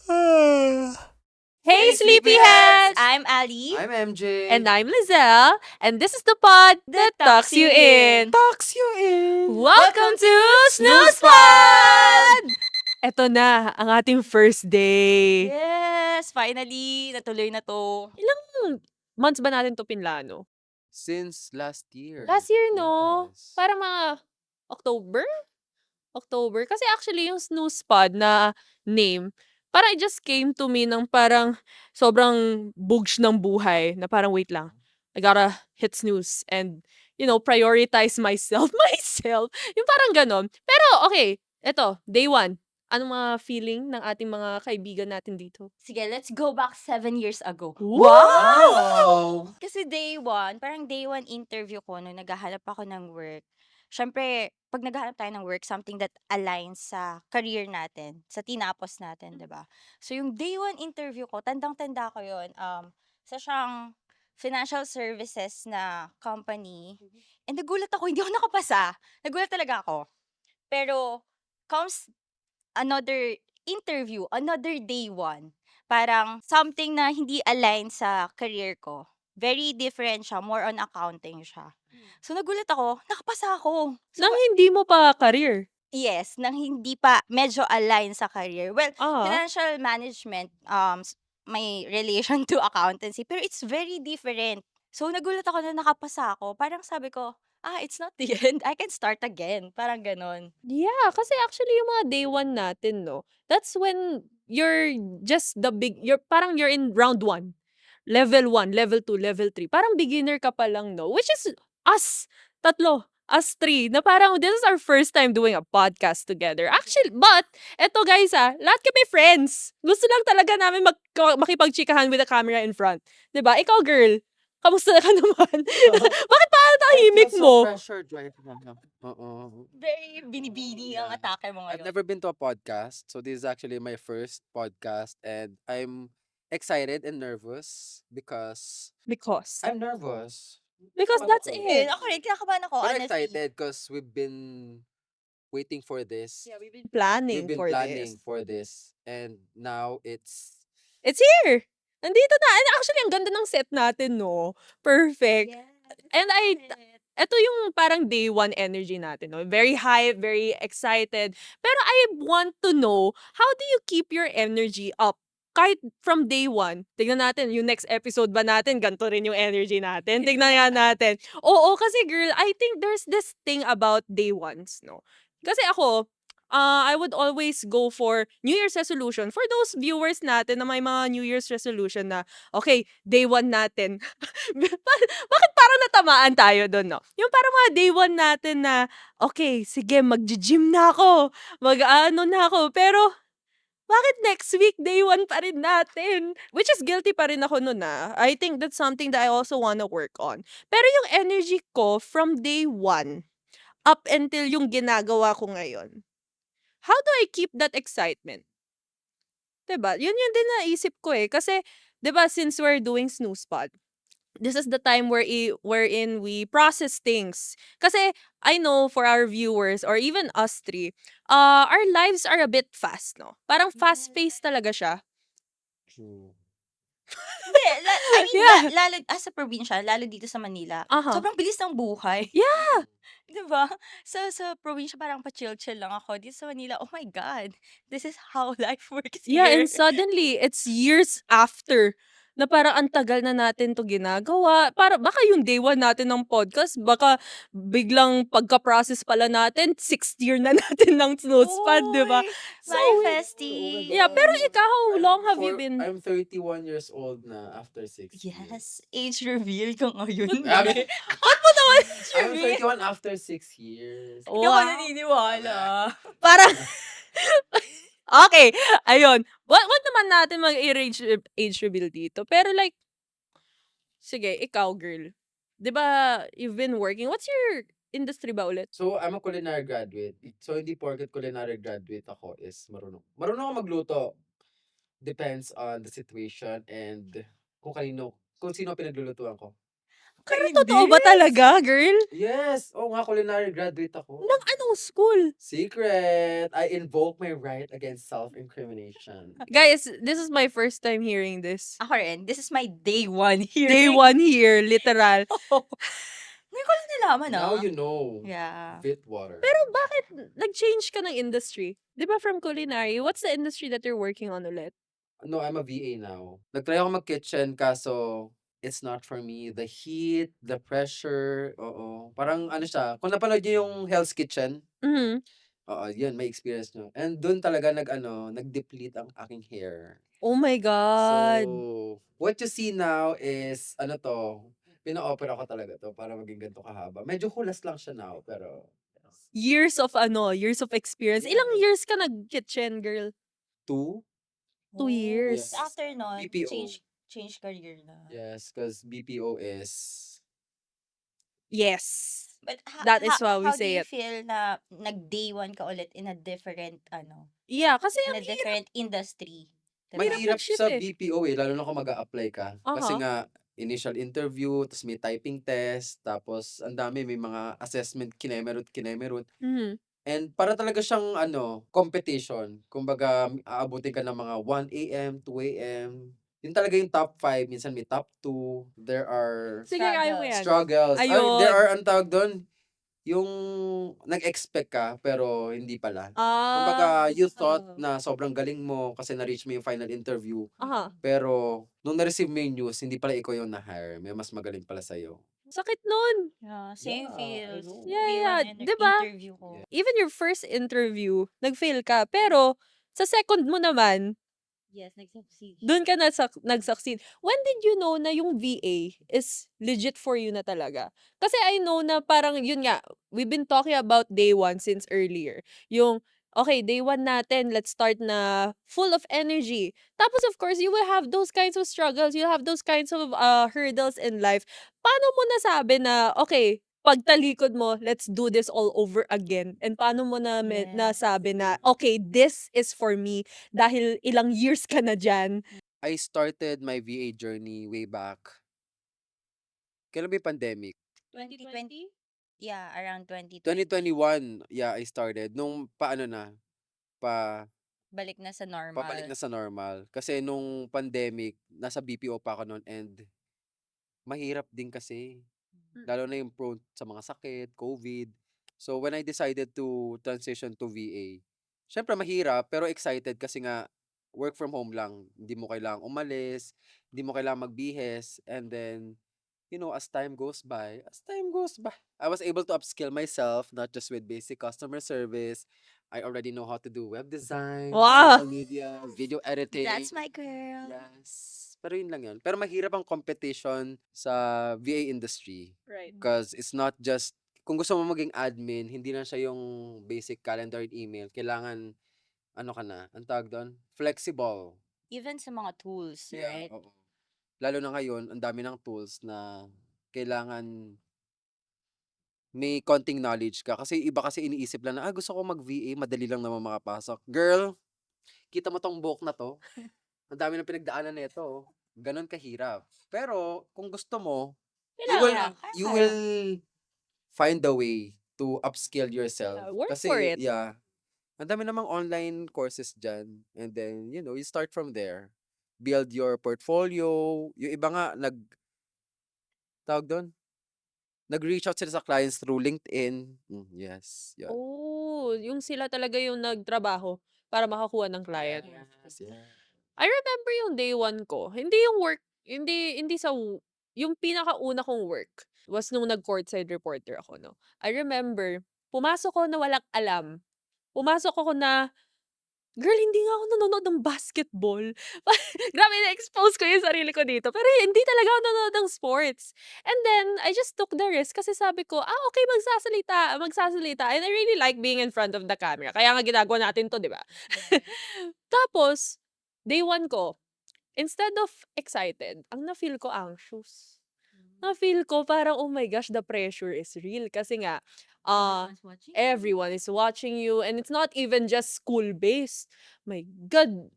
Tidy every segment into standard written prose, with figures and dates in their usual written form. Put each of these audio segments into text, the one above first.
Hey, Hey, sleepyheads! sleepyheads! I'm Ali. I'm MJ. And I'm Lizelle, and this is the pod that talks you in. Talks you in. Welcome to Snooze Pod! Eto na, ang ating first day. Yes, finally, natuloy na to. Ilang months ba natin to pinlano? Since last year. Last year, no? Yes. Para mga October? October. Kasi actually, yung Snooze Pod na name, parang it just came to me ng parang sobrang bugs ng buhay na parang wait lang. I gotta hit snooze and, prioritize myself. Myself. Yung parang ganon. Pero, okay. Eto, day one. Anong mga feeling ng ating mga kaibigan natin dito? Sige, let's go back 7 years ago. Wow! Kasi parang day one interview ko nung naghahanap ako ng work. Siyempre, pag naghahanap tayo ng work, something that aligns sa career natin, sa tinapos natin, di ba? So, yung day one interview ko, tandang-tanda ko yun. Sa siyang financial services na company. And nagulat ako, hindi ako nakapasa. Nagulat talaga ako. Pero, comes another interview, another day one. Parang something na hindi align sa career ko. Very different siya, more on accounting siya. So nagulat ako, nakapasa ako. So Nang hindi mo pa career. yes, nang hindi pa medyo align sa career. Well, Ah. financial management may relation to accountancy, pero it's very different. So nagulat ako na nakapasa ako. Parang sabi ko, it's not the end. I can start again. Parang ganon. Yeah, kasi actually yung mga day one natin, no, that's when you're just parang you're in round one. Level one, level two, level three. Parang beginner ka pa lang, no? Which is us, tatlo, us three, na parang this is our first time doing a podcast together. Actually, but, eto guys lahat kami friends. Gusto lang talaga namin makipagchikahan with the camera in front. 'Di ba? Ikaw, girl, kamusta ka naman? Bakit parang I tahimik feel so mo? pressured right now. Oo. Very binibini ang Yeah. atake mo I've ngayon. never been to a podcast, so this is actually my first podcast, and I'm excited and nervous because Because. I'm nervous. Because Kinakabahan that's ako. Eh, it. ako rin, kinakabahan ako, Pero honestly. excited because we've been waiting for this. Yeah, we've been We've planning been for planning this. for this, and now it's It's here! Nandito na. And actually, ang ganda ng set natin, no? Perfect. Yes. And eto yung parang day one energy natin, no? Very hype, very excited. Pero I want to know, how do you keep your energy up? Kahit from day one, tignan natin, yung next episode ba natin, ganito rin yung energy natin. Tignan nga natin. Oo, kasi girl, I think there's this thing about day ones, no? Kasi ako, I would always go for New Year's resolution. For those viewers natin na may mga New Year's resolution na, okay, day one natin. Bakit parang natamaan tayo doon, no? Yung parang mga day one natin na, okay, sige, mag-gym na ako. Mag-ano na ako. Pero, bakit next week, day one pa rin natin? Which is guilty pa rin ako nun I think that's something that I also wanna work on. Pero yung energy ko from day one, up until yung ginagawa ko ngayon, how do I keep that excitement? 'Di ba? Yun din naisip ko kasi 'di ba since we're doing snooze pod, this is the time wherein we process things. Kasi I know for our viewers or even us three, our lives are a bit fast, no? Parang fast-paced talaga siya. true. Hindi, I mean, Yeah. lalo, sa probinsya, lalo dito sa Manila, Aha. sobrang bilis ng buhay. Yeah. Di ba? Sa probinsya, parang pa-chill-chill lang ako. Dito sa Manila, oh my God, this is how life works Yeah, here. and suddenly, it's years after na parang ang tagal na natin 'to ginagawa. Para baka yung day one natin ng podcast, baka biglang pagka-process pala natin, 6th year na natin ng Snoozepad, 'di ba? Uy, So, manifesting. yeah, pero ikaw, how long have you For, been? I'm 31 years old na after 6 Yes, years. age reveal ka ngayon. Abi, Ba't mo naman I'm reveal? 31 after 6 years. Hindi ako Wow. naniniwala. Parang okay, ayun. Wag naman natin mag-age reveal dito. Pero like, sige, ikaw, girl. 'Di ba, you've been working. What's your industry ba ulit? So, I'm a culinary graduate. So, hindi porket culinary graduate ako is marunong. Marunong ako magluto. Depends on the situation and kung sino pinaglulutuan ko. Pero totoo ba talaga, girl? Yes! Oo nga, culinary graduate ako. Ng anong school? Secret! I invoke my right against self-incrimination. Guys, this is my first time hearing this. Ako rin, this is my day one here. Day one here, literal. Ngayon ko lang nalaman, Now you know. Yeah. Fitwater. Pero bakit nag-change ka ng industry? Di ba from culinary? What's the industry that you're working on ulit? No, I'm a VA now. Nag-try ako mag-kitchen kaso it's not for me. The heat, the pressure, oo. Parang ano siya, kung napanood niyo yung Hell's Kitchen, Mhm. oo, yun, may experience nyo. And dun talaga nag-deplete ang aking hair. Oh my God. So, what you see now is, ano to, pina-opera ko talaga to para maging ganito kahaba. Medyo hulas lang siya now, pero Years of experience. Ilang Yeah. years ka nag-kitchen, girl? 2? 2 years. Yes. After nun, BPO. change career na. Yes, because BPO is Yes. But That is why we how do say you it. feel na nag-day one ka ulit in a different, Yeah, kasi in ang a different industry? Diba? Mahirap mahirap mag-shift sa eh. BPO lalo na kung mag-a-apply ka. Kasi Aha. nga, initial interview, tapos may typing test, tapos ang dami, may mga assessment, kinemerut. Mhm. And para talaga siyang competition. Kumbaga, aabutin ka ng mga 1 a.m., 2 a.m. Yun talaga yung top 5. Minsan may top 2. There are Sige, kaya mo Struggles. yan. struggles. Ay, there Ayun. are, ang tawag doon, yung nag-expect ka, pero hindi pala. Kumbaga, you thought na sobrang galing mo kasi na-reach mo yung final interview. Aha. Pero, nung na-receive mo yung news, hindi pala ikaw yung na-hire. May mas magaling pala sa'yo. Sakit nun. Yeah, same Yeah, I feels. know. Yeah, Day yeah. one Di ba? interview ko. Even your first interview, nag-fail ka. Pero, sa second mo naman, Yes, nag-succeed. doon ka nag-succeed. When did you know na yung VA is legit for you na talaga? Kasi I know na parang, yun nga, we've been talking about day one since earlier. Yung, okay, day one natin, let's start na full of energy. Tapos of course, you will have those kinds of struggles, you'll have those kinds of hurdles in life. Paano mo nasabi na, okay, pagtalikod mo, let's do this all over again. And paano mo na Yes. nasabi na, okay, this is for me dahil ilang years ka na dyan. I started my VA journey way back. Kailan ba yung pandemic? 2020? Yeah, around 2020. 2021, yeah, I started. Nung Balik na sa normal. pabalik na sa normal. Kasi nung pandemic, nasa BPO pa ako noon and mahirap din kasi. Lalo na yung prone sa mga sakit, COVID. So when I decided to transition to VA, syempre mahirap pero excited kasi nga work from home lang. Hindi mo kailangang umalis, hindi mo kailangang magbihes. And then, as time goes by, I was able to upskill myself, not just with basic customer service. I already know how to do web design, Wow! social media, video editing. That's my girl. Yes. Pero yun lang yun. Pero mahirap ang competition sa VA industry. Right. Because it's not just, kung gusto mo maging admin, hindi lang siya yung basic calendar and email. Kailangan, ang tawag doon? Flexible. Even sa mga tools, Yeah, right? oo. Lalo na ngayon, ang dami ng tools na kailangan may konting knowledge ka. Kasi iba kasi iniisip lang na, gusto ko mag-VA, madali lang naman makapasok. Girl, kita mo tong buhok na to? Ang dami ng pinagdaanan nito. Oh. Ganon kahirap. Pero, kung gusto mo, Kailangan. you will find a way to upskill yourself. Yeah, work Kasi, for it. yeah, ang dami namang online courses dyan. And then, you start from there. Build your portfolio. Yung iba nga, tawag doon, nag-reach out sila sa clients through LinkedIn. Yes. Yeah. Oh, yung sila talaga yung nagtrabaho para makakuha ng client. Yes, yeah. I remember yung day one ko. Hindi yung work, hindi sa, yung pinakauna kong work was nung nag-courtside reporter ako, no. I remember, pumasok ko na walang alam. Pumasok ako na, girl, hindi nga ako nanonood ng basketball. Grabe, na-expose ko yung sarili ko dito. Pero hindi talaga ako nanonood ng sports. And then, I just took the risk kasi sabi ko, okay, magsasalita. And I really like being in front of the camera. Kaya nga ginagawa natin to, di ba? Tapos, day one ko, instead of excited, ang na-feel ko anxious. Na-feel ko parang, oh my gosh, the pressure is real. Kasi nga, everyone is watching you and it's not even just school-based. My God,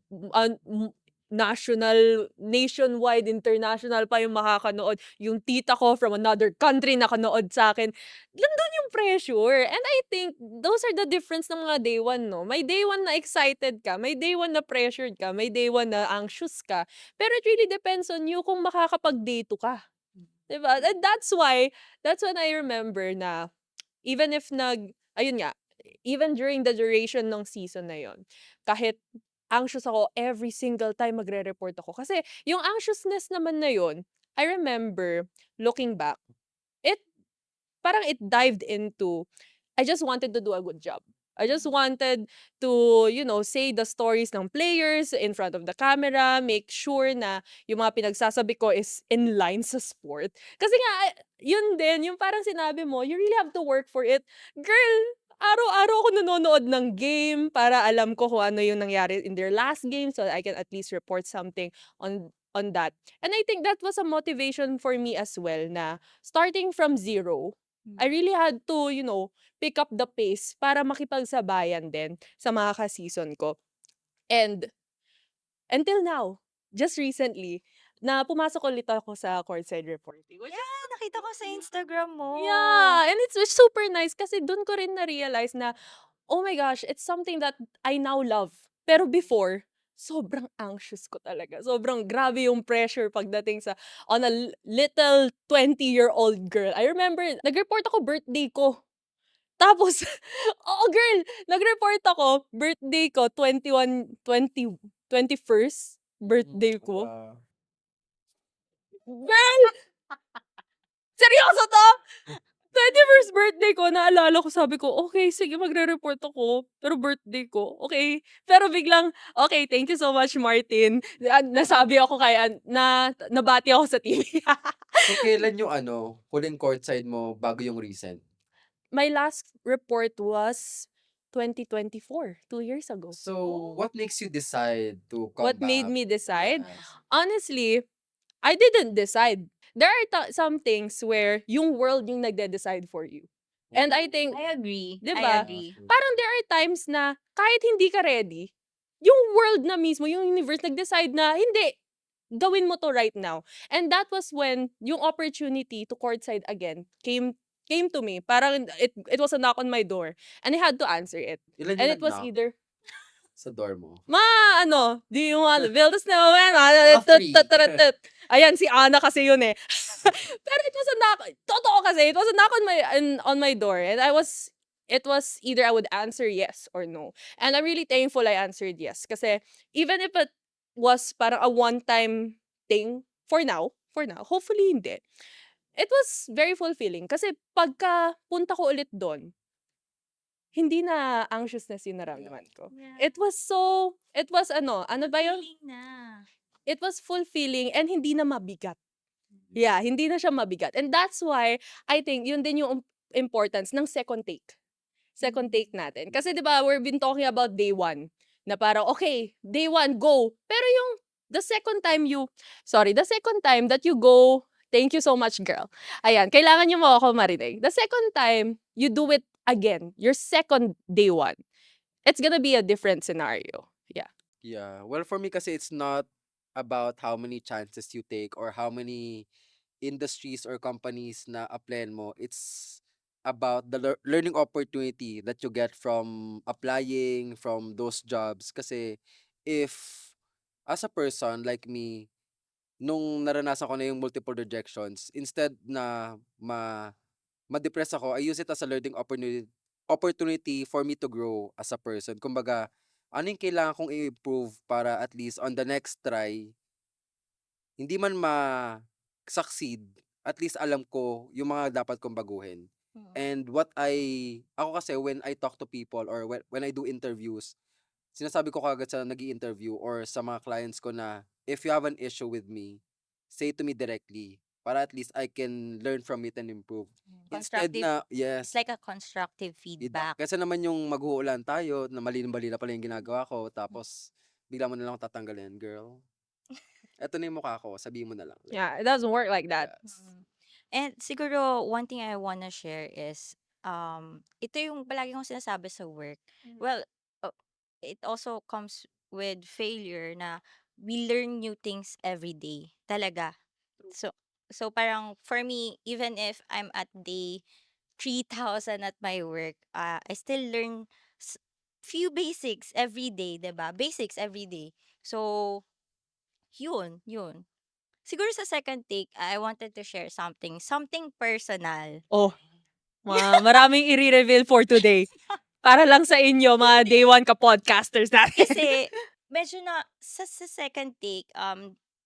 nationwide, international pa yung makakanood. Yung tita ko from another country nakanood sa'kin. Nandun yung pressure. And I think those are the difference ng mga day one, no? May day one na excited ka, may day one na pressured ka, may day one na anxious ka. Pero it really depends on you kung makakapag-day two ka. 'Di ba? And that's when I remember na even if ayun nga, even during the duration ng season na yon, kahit anxious ako every single time magre-report ako. Kasi yung anxiousness naman na yon, I remember looking back, it parang it dived into, I just wanted to do a good job. I just wanted to, say the stories ng players in front of the camera, make sure na yung mga pinagsasabi ko is in line sa sport. Kasi nga, yun din, yung parang sinabi mo, you really have to work for it. Girl, araw-araw ako nanonood ng game para alam ko kung ano yung nangyari in their last game so I can at least report something on that. And I think that was a motivation for me as well na starting from zero, I really had to, pick up the pace para makipagsabayan din sa mga ka-season ko. And until now, just recently, na pumasok ulit ako sa courtside reporting. Which is, Yeah, nakita ko sa Instagram mo. yeah, and it's super nice kasi dun ko rin na-realize na, oh my gosh, it's something that I now love. Pero before, sobrang anxious ko talaga. Sobrang grabe yung pressure pagdating on a little 20-year-old girl. I remember, nag-report ako birthday ko. Tapos, oo girl, nag-report ako, birthday ko, 21st birthday ko. Girl! Seryoso 'to? 21st birthday ko, naalala ko, sabi ko, "Okey, sige magre-report ako, pero birthday ko, okey." Pero biglang, "Okey, thank you so much Martin." Nasabi ako nabati ako sa TV. So, kailan yung huling courtside mo bago yung recent? My last report was 2024, 2 years ago. So, what makes you decide to come What made back? me decide? Yes. Honestly, I didn't decide. There are some things where yung world yung nagde-decide for you. And I think, I agree. 'di I ba? agree. Parang there are times na kahit hindi ka ready, yung world na mismo, yung universe nag-decide na hindi, gawin mo to right now. And that was when yung opportunity to courtside again came to me. Parang it was a knock on my door and I had to answer it. Ilan And yung it was nag-knock either sa door mo? do you want to build a snowman? Mga free. Ayan, si Ana kasi yun eh. Pero it was a knock, totoo kasi, it was a knock on my door. And it was either I would answer yes or no. And I'm really thankful I answered yes. Kasi even if it was parang a one-time thing, for now, hopefully hindi. It was very fulfilling. Kasi pagka punta ko ulit doon, hindi na anxiousness yung naramdaman ko. Yeah. It was ano ba yun? Feeling na. It was fulfilling and hindi na mabigat. Yeah, hindi na siya mabigat. And that's why, I think, yun din yung importance ng second take. Second take natin. Kasi 'di ba, we've been talking about day one. Na parang, okay, day one, go. Pero the second time that you go, thank you so much, girl. Ayan, kailangan niyo mo ako marinig. The second time, you do it again, your second day one, it's gonna be a different scenario. Yeah. Yeah. Well, for me kasi it's not about how many chances you take or how many industries or companies na applyan mo. It's about the learning opportunity that you get from applying from those jobs. Kasi if as a person like me, nung naranasan ko na yung multiple rejections, instead na ma-depress ako, I use it as a learning opportunity for me to grow as a person. Kumbaga, ano yung kailangan kong i-improve para at least on the next try, hindi man ma-succeed, at least alam ko yung mga dapat kong baguhin. And ako kasi when I talk to people or when I do interviews, sinasabi ko kagad sa nag-i-interview or sa mga clients ko na if you have an issue with me, say to me directly para at least I can learn from it and improve. Instead Constructive. na, It's yes, like a constructive feedback. kaysa naman yung maghuhulan tayo na mali na pala yung ginagawa ko tapos bigla mo na lang tatanggalin, girl. Eto na yung mukha ko, sabihin mo na lang. Like, Yeah, it doesn't work like that. yes. And siguro, one thing I wanna share is, ito yung palagi kong sinasabi sa work. Well, uh, it also comes with failure na we learn new things every day. Talaga. So, parang for me, even if I'm at day 3,000 at my work, I still learn s- few basics every day, 'di ba? Basics every day. So, yun. Siguro sa second take, I wanted to share something personal. Oh, maraming i-reveal for today. Para lang sa inyo, mga day one ka-podcasters natin. Kasi medyo na sa second take,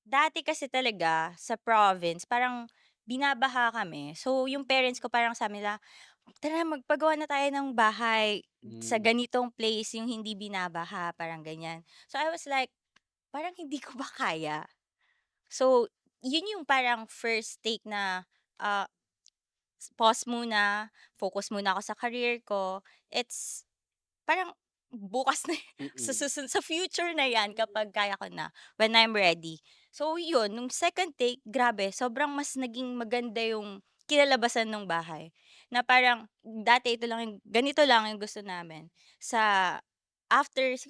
dati kasi talaga sa province parang binabaha kami. So, yung parents ko parang sabi nila, "Tara magpagawa na tayo ng bahay sa Hmm. ganitong place yung hindi binabaha," parang ganyan. So, I was like, parang hindi ko ba kaya? So, yun yung parang first take na, ah, pause muna, focus muna ako sa career ko. It's parang bukas na Mm. sa future na 'yan kapag kaya ko na, when I'm ready. So yun, nung second take, grabe sobrang mas naging maganda yung kinalabasan ng bahay. Na parang dati ito lang yung ganito lang yung gusto namin. Siguro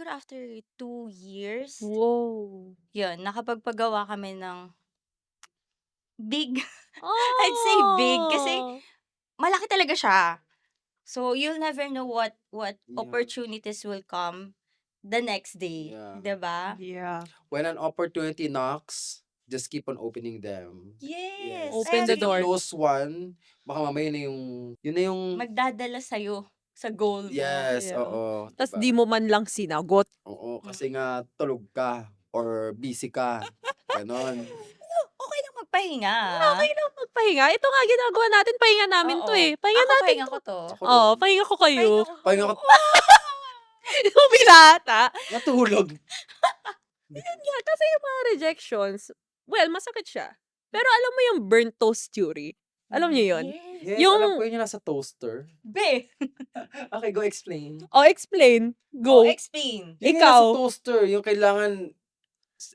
after 2 years, Wow. yun nakapagpagawa kami ng big, I'd say big kasi Oh! malaki talaga siya. So, you'll never know what Yeah. opportunities will come the next day, Yeah. 'di ba? Yeah. When an opportunity knocks, just keep on opening them. Yes, Yes. Open I the Kasi if you door. agree. close one, baka mamaya yun na yung, Magdadala sa'yo sa goal mo. yes, Yeah. oo, Tas 'di ba? di mo man lang sinagot. Oo, Mm. kasi nga tulog ka or busy ka, gano'n. Okey lang magpahinga, Okay lang magpahinga. Ito nga ginagawa natin, pahinga namin 'to, Oo. eh. Pahinga Ako natin pahinga 'to. ko 'to. Ako Oo, rin. pahinga ko kayo. Pahinga ko Pahinga 'to. ko Yung binata. natulog. Yun nga, kasi yung mga rejections, well, masakit siya. Pero alam mo yung burnt toast theory? Alam niyo yun? Yes. Yes, alam ko Yung yun yung nasa toaster. Be, Okay, go explain. explain. Go. explain. Yun yung nasa Ikaw. toaster, yung kailangan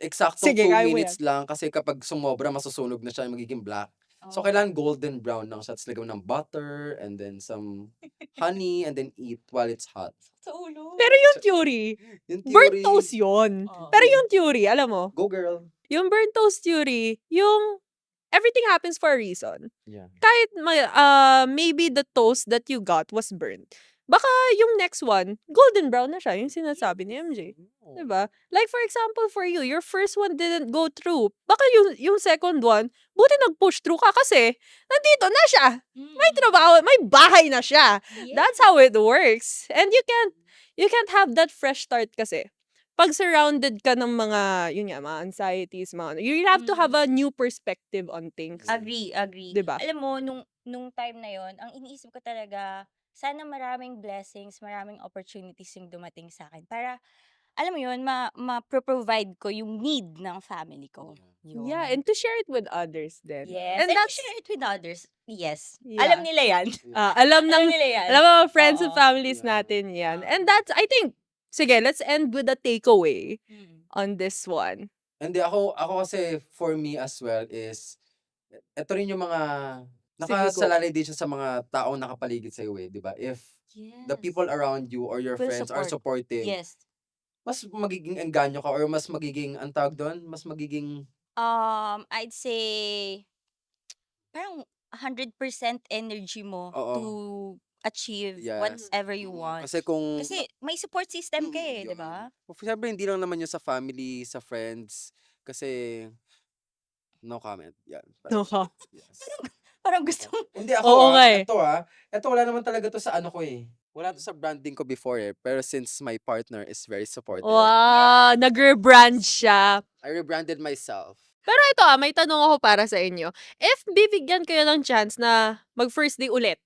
eksaktong Sige, 2 kaya mo minutes yan. lang kasi kapag sumobra masusunog na siya, magiging black. So, Oh. kailangan golden brown lang siya. Tapos lagyan mo ng butter and then some honey and then eat while it's hot. Sa ulo. Pero yung theory, Yung burnt theory, toast yun. Oo. Pero yung theory, alam mo, go girl. yung burnt toast theory, yung everything happens for a reason. Yeah. Kahit maybe the toast that you got was burnt. Baka yung next one, golden brown na siya, yung sinasabi ni MJ. Diba? Like for example, for you, your first one didn't go through. Baka yung second one, buti nag-push through ka kasi nandito na siya. May trabaho, may bahay na siya. That's how it works. And you can't have that fresh start kasi. Pag surrounded ka ng mga, yun nga, mga anxieties, you have to have a new perspective on things. Agree. Diba? Alam mo, nung time na yon, ang iniisip ko talaga, sana maraming blessings, maraming opportunities yung dumating sa akin para, alam mo yun, ma-provide ko yung need ng family ko. Yeah, Yun. and to share it with others then. Yes, And and to that's, share it with others. Yes. Yeah. Alam nila yan. alam Alam ng, nila yan. alam mo, friends and Oo. families Yeah. natin yan. Oo. And that's, I think, sige, let's end with a takeaway Mm. on this one. Hindi, ako kasi for me as well is, ito rin yung mga, Sige, go. nakasalalay din siya sa mga taong nakapaligid sa'yo eh, di ba? If the Yes. people around you or your Will friends are support. supportive, Yes. mas magiging engganyo ka or mas magiging, ang tawag doon, mas magiging, I'd say, parang 100% energy mo Oo. to achieve Yes. whatever you want. Kasi kung, Kasi may support system ka eh, di ba? siyempre hindi lang naman yun sa family, sa friends, kasi, no comment, yan. No comment. Yes. Parang gusto mo. Hindi ako Oo nga eh. ito wala naman talaga to sa ano ko eh. Wala to sa branding ko before eh, pero since my partner is very supportive, Wow, nag-rebrand siya. I rebranded myself. Pero ito may tanong ako para sa inyo. If bibigyan kayo ng chance na mag-first day ulit,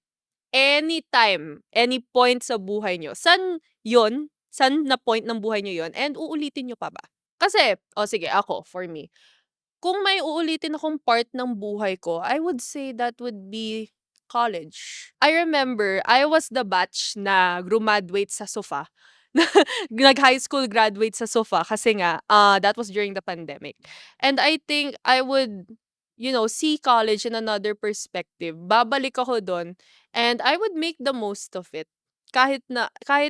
anytime, any point sa buhay nyo, saan yun? Saan na point ng buhay nyo yun? And uulitin nyo pa ba? Kasi, sige, ako, for me, kung may uulitin akong part ng buhay ko, I would say that would be college. I remember, I was the batch na graduate sa sofa. Nag-high school graduate sa sofa kasi nga, that was during the pandemic. And I think I would, see college in another perspective. Babalik ako doon and I would make the most of it. Kahit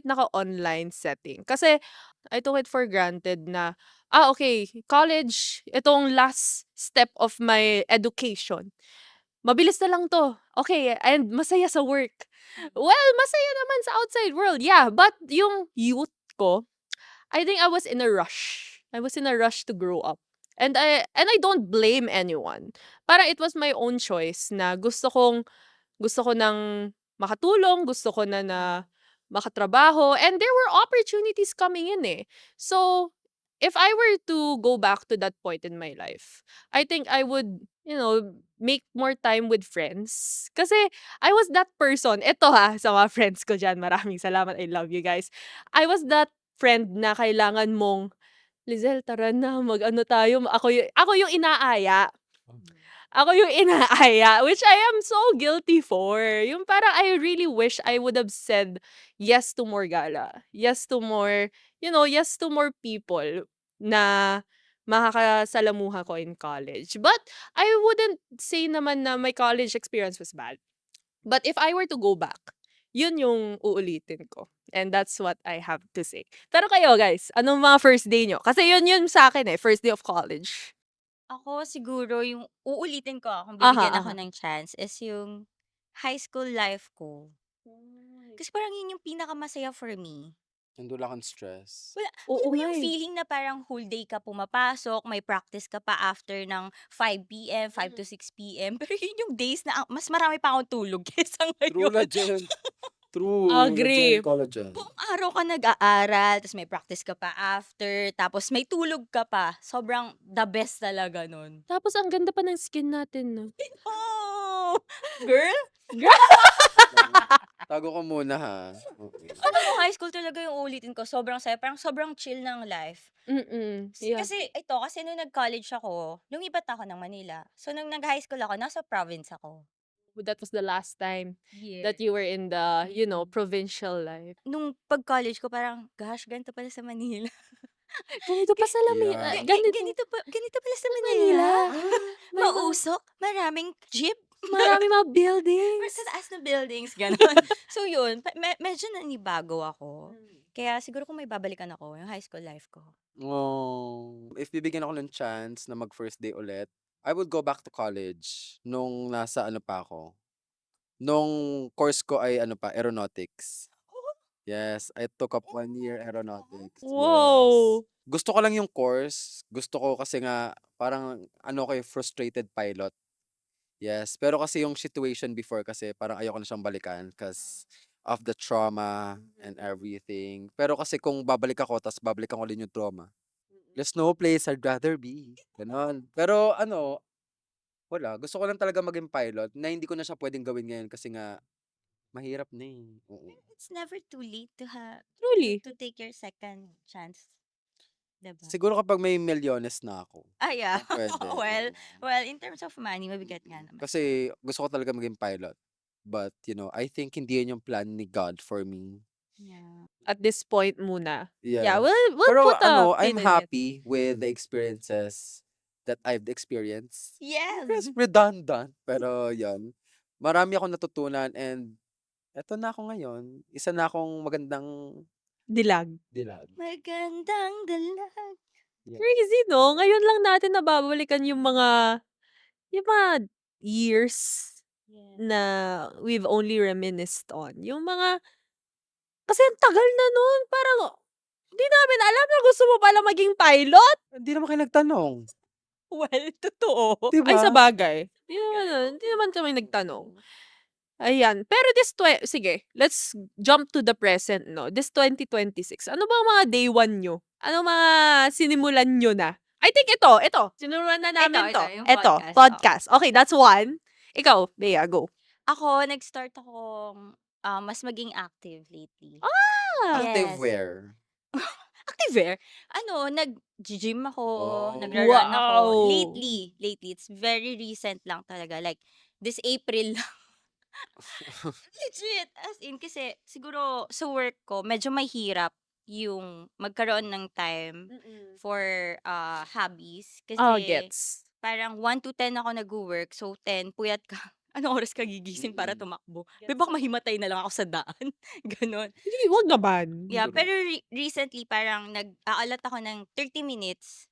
naka-online setting. Kasi I took it for granted na, okay, college, itong last step of my education. Mabilis na lang 'to. Okay, and masaya sa work. Well, masaya naman sa outside world, yeah, but yung youth ko, I think I was in a rush. I was in a rush to grow up. And I don't blame anyone. Parang it was my own choice na gusto ko ng makatulong, gusto ko na makatrabaho, and there were opportunities coming in, eh. So, if I were to go back to that point in my life, I think I would, make more time with friends. Kasi I was that person. Eto ha, sa mga friends ko diyan, maraming salamat. I love you guys. I was that friend na kailangan mong, "Lizelle, tara na, mag-ano tayo." Ako yung inaaya. Ako yung inaaya, which I am so guilty for. Yung parang I really wish I would have said yes to more gala. Yes to more, yes to more people na makakasalamuha ko in college. But I wouldn't say naman na my college experience was bad. But if I were to go back, yun yung uulitin ko. And that's what I have to say. Pero kayo guys, anong mga first day nyo? Kasi yun sa akin first day of college. Ako siguro yung uulitin ko, kung Aha, bibigyan ako aha. ng chance is yung high school life ko. Kasi parang yun yung pinakamasaya for me. Nandun lang kang stress. Wala, Oo alam mo nga yung eh. feeling na parang whole day ka pumapasok, may practice ka pa after ng 5 p.m., 5 to 6 p.m. Pero yun yung days na mas marami pa akong tulog kesa True na ngayon. dyan. True. Agree. Nandiyan ka na dyan. Buong araw ka nag-aaral, tapos may practice ka pa after, tapos may tulog ka pa. Sobrang the best talaga nun. Tapos ang ganda pa ng skin natin 'no? Oh! Girl? Tago ko muna ha. Okay. Alam mo, high school talaga yung uulitin ko. Sobrang saya. Parang sobrang chill ng life. Yeah. Kasi nung nag-college ako, lumipat ako ng Manila. So, nung nag-high school ako, nasa province ako. That was the last time Yeah. that you were in the, provincial life. Nung pag-college ko, parang, gosh, ganito pala sa Manila. Ganito pa sa Yeah. Ganito pala sa Manila. Manila. Mausok, maraming jeep. Maraming mga buildings. Sa taas na buildings, gano'n. So yun, medyo nanibago ako. Kaya siguro kung may babalikan ako, yung high school life ko. Oh, if bibigyan ako ng chance na mag first day ulit, I would go back to college nung nasa ano pa ako. Nung course ko ay ano pa, aeronautics. Yes, I took up 1 year aeronautics. Yes. Wow! Gusto ko lang yung course. Gusto ko kasi nga parang ano ko frustrated pilot. Yes, pero kasi yung situation before kasi parang ayoko na siyang balikan because of the trauma and everything. Pero kasi kung babalik ako tapos babalikan ko din yung trauma, there's no place I'd rather be. Ganon. Pero ano, wala. Gusto ko lang talaga maging pilot na hindi ko na siya pwedeng gawin ngayon kasi nga mahirap na eh. Oo. It's never too late Truly. to take your second chance. Diba? Siguro kapag may milyones na ako. Yeah. Pwede. well, oo. well, in terms of money, mabigat nga naman. Kasi gusto ko talaga maging pilot. But, I think hindi yun yung plan ni God for me. Yeah. At this point muna. Yes. Yeah, we'll Pero put a I'm pin in it. happy with the experiences that I've experienced. Yes. Yes, redundant. Pero yan. Marami akong natutunan and eto na ako ngayon. Isa na akong magandang Dilag. dilag. Magandang dalag. Yeah. Crazy, no? Ngayon lang natin nababalikan yung mga years Yeah. na we've only reminisced on. Yung mga, kasi ang tagal na nun. Parang, hindi namin alam na gusto mo pala maging pilot. Hindi naman kayo nagtanong. Well, totoo. Diba? Ay, sa bagay. Hindi naman kami nagtanong. Ayan. Pero sige, let's jump to the present, no? This 2026. Ano ba ang mga day one nyo? Ano mga sinimulan nyo na? I think ito. Sinimulan na namin Ito, to. yung Ito, podcast. podcast. Okay, that's one. Ikaw, Bea, go. Ako, nag-start akong mas maging active lately. Active Yes. wear. Active. Nag-gym ako, Oh. nagra-run ako. Wow. Lately, it's very recent lang talaga. Like, this April lang. Legit. As in, kasi siguro sa work ko, medyo mahirap yung magkaroon ng time for hobbies. Kasi Gets. parang 1 to 10 ako nag-work. So, 10, puyat ka. Anong oras ka gigising para Mm. tumakbo? Be, baka mahimatay na lang ako sa daan, gano'n. Hindi, wag naman. Yeah, True. pero recently parang nag-aalat ako ng 30 minutes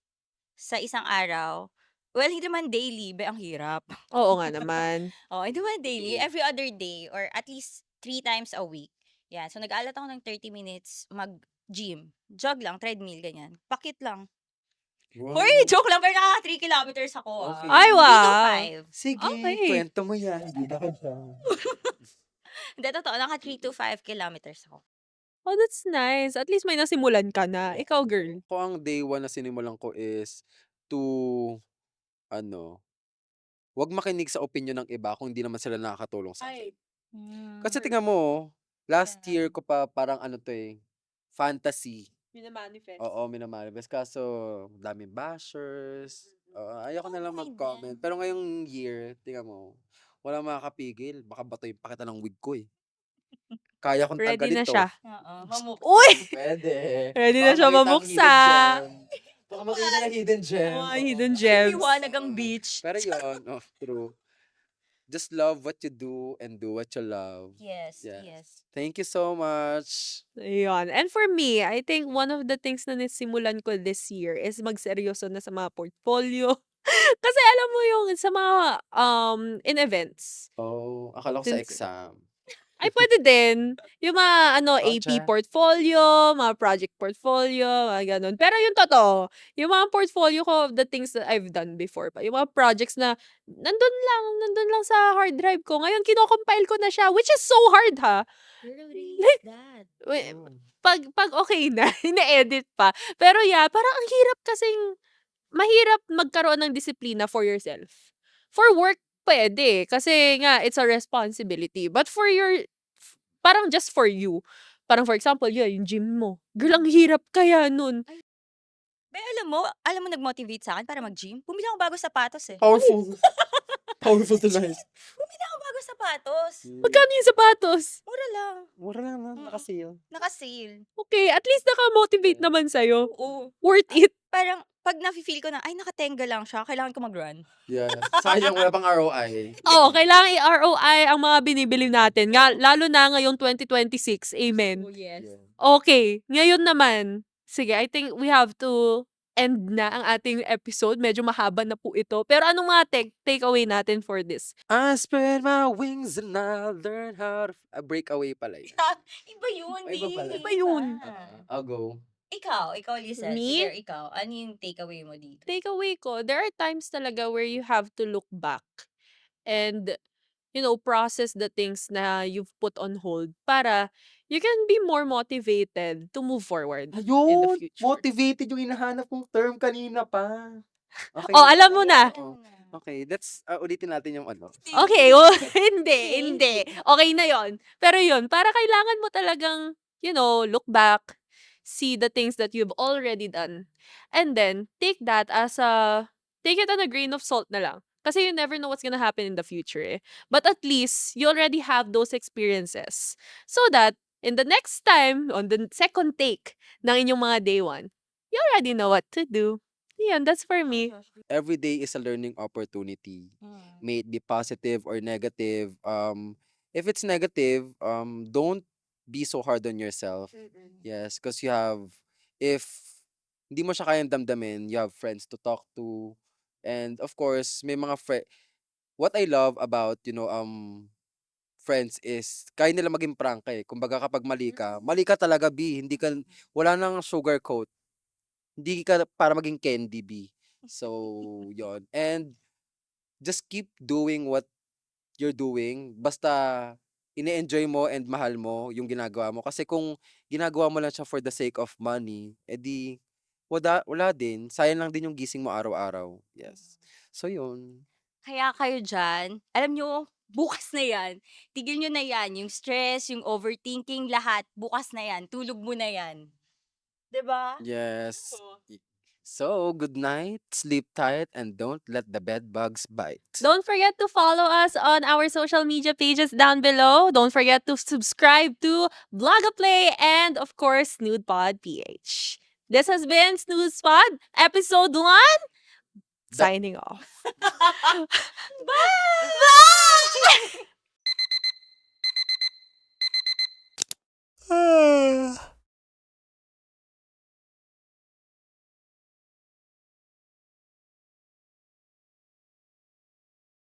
sa isang araw. Well, hindi naman daily, be ang hirap. Oo nga naman. Oo, hindi naman daily, True. every other day or at least 3 times a week. Yan, so nag-aalat ako ng 30 minutes mag-gym. Jog lang, treadmill, ganyan. Pakit lang. Hoy, Wow. joke lang, pero nakaka 3 kilometers ako, Okay. Ay, 3 to wow. 5. Sige, Okay. kwento mo yan. Hindi na ka dyan. Hindi, totoo, naka 3 to 5 kilometers ako. Oh, that's nice. At least may nasimulan ka na. Ikaw, girl. Ako ang day 1 na sinimulan ko is to, ano, wag makinig sa opinyon ng iba kung hindi naman sila nakakatulong sa akin. Kasi Hmm. tingnan mo, last Yeah. year ko pa parang ano to eh, fantasy. Minamanifest. Oo, minamanifest. Kaso, daming bashers. Oo, ayoko na lang Okay mag-comment. din. Pero ngayong year, tingnan mo, walang makakapigil. Baka batuin pa kita ng wig ko eh. Kaya kong Ready tanggalin na to. siya. Oo, mamukha. Uy! Pwede. Ready Baka na siya makita ang mamuksa. hidden gem. Baka makita ng hidden gem. Mga Oo. hidden gems. Liwanag ang Oo. beach. Pero yun, true. Just love what you do and do what you love. Yes, Yes. yes. Thank you so much. Ayun. And for me, I think one of the things na nasimulan ko this year is magseryoso na sa mga portfolio. Kasi alam mo yung sa mga in events. Oh, akala ko sa Since exam. ay pwede din. Yung mga AP Project. portfolio, mga project portfolio, mga gano'n. Pero yung totoo, yung mga portfolio ko of the things that I've done before pa. Yung mga projects na nandun lang sa hard drive ko. Ngayon kino-compile ko na siya, which is so hard ha. Pero Like, that. Oh. pag okay na, ine-edit pa. Pero yeah, parang ang hirap kasing mahirap magkaroon ng disiplina for yourself. For work, pwede. Kasi nga, it's a responsibility. But for parang just for you. Parang for example, yeah, yung gym mo. Girl, ang hirap kaya nun. Be, alam mo nag-motivate sa akin para mag-gym? Bumili ako bagong sapatos eh. Powerful. Powerful tonight. Bumili ako bagong sapatos. Magkano yung sapatos? Mura lang. Mura lang na, Mm. naka-sale. Naka-sale. Okay, at least naka-motivate Yeah. naman sa'yo. Oo. Worth it. Parang pag nafe-feel ko na, ay nakatenga lang siya, kailangan ko mag-run. Yes. Sayang wala pang ROI. Oo, kailangan i-ROI ang mga binibili natin. Lalo na ngayong 2026. Amen. Oh, yes. Yeah. Okay, ngayon naman, sige, I think we have to end na ang ating episode. Medyo mahaba na po ito. Pero anong mga takeaway natin for this? I spread my wings and I learn how to... breakaway pala yun. Iba yun, Ay, iba pala. Iba yun. I'll go. Ikaw, Lisa. Me? Sige, ikaw. Ano yung takeaway mo dito? Takeaway ko, there are times talaga where you have to look back and, process the things na you've put on hold para you can be more motivated to move forward in the Ayun! future. Motivated yung hinahanap kong term kanina pa. Okay. Oh, alam mo na. Oo. Okay, let's ulitin natin yung ano. Okay, hindi. Okay na yon. Pero yun, para kailangan mo talagang, look back, see the things that you've already done, and then take it on a grain of salt na lang. Kasi you never know what's gonna happen in the future eh. But at least, you already have those experiences. So that, in the next time, on the second take ng inyong mga day one, you already know what to do. Yan, that's for me. Every day is a learning opportunity. May it be positive or negative. If it's negative, don't be so hard on yourself. Yes, because if hindi mo siya kayang damdamin, you have friends to talk to. And of course, may mga what I love about, friends is kaya nila maging prank eh. Kumbaga kapag mali ka talaga B, wala nang sugarcoat. Hindi ka para maging candy B. So, yon. And just keep doing what you're doing. Basta ine-enjoy mo and mahal mo yung ginagawa mo. Kasi kung ginagawa mo lang siya for the sake of money, edi wala din. Sayang lang din yung gising mo araw-araw. Yes. So, yun. Kaya kayo dyan, alam nyo, bukas na yan. Tigil nyo na yan. Yung stress, yung overthinking, lahat. Bukas na yan. Tulog mo na yan. 'Di ba? Yes. So, good night, sleep tight, and don't let the bed bugs bite. Don't forget to follow us on our social media pages down below. Don't forget to subscribe to Vlogaplay and, of course, Snooze PH. This has been Snooze Pod, episode 1. Signing off. Bye! Bye!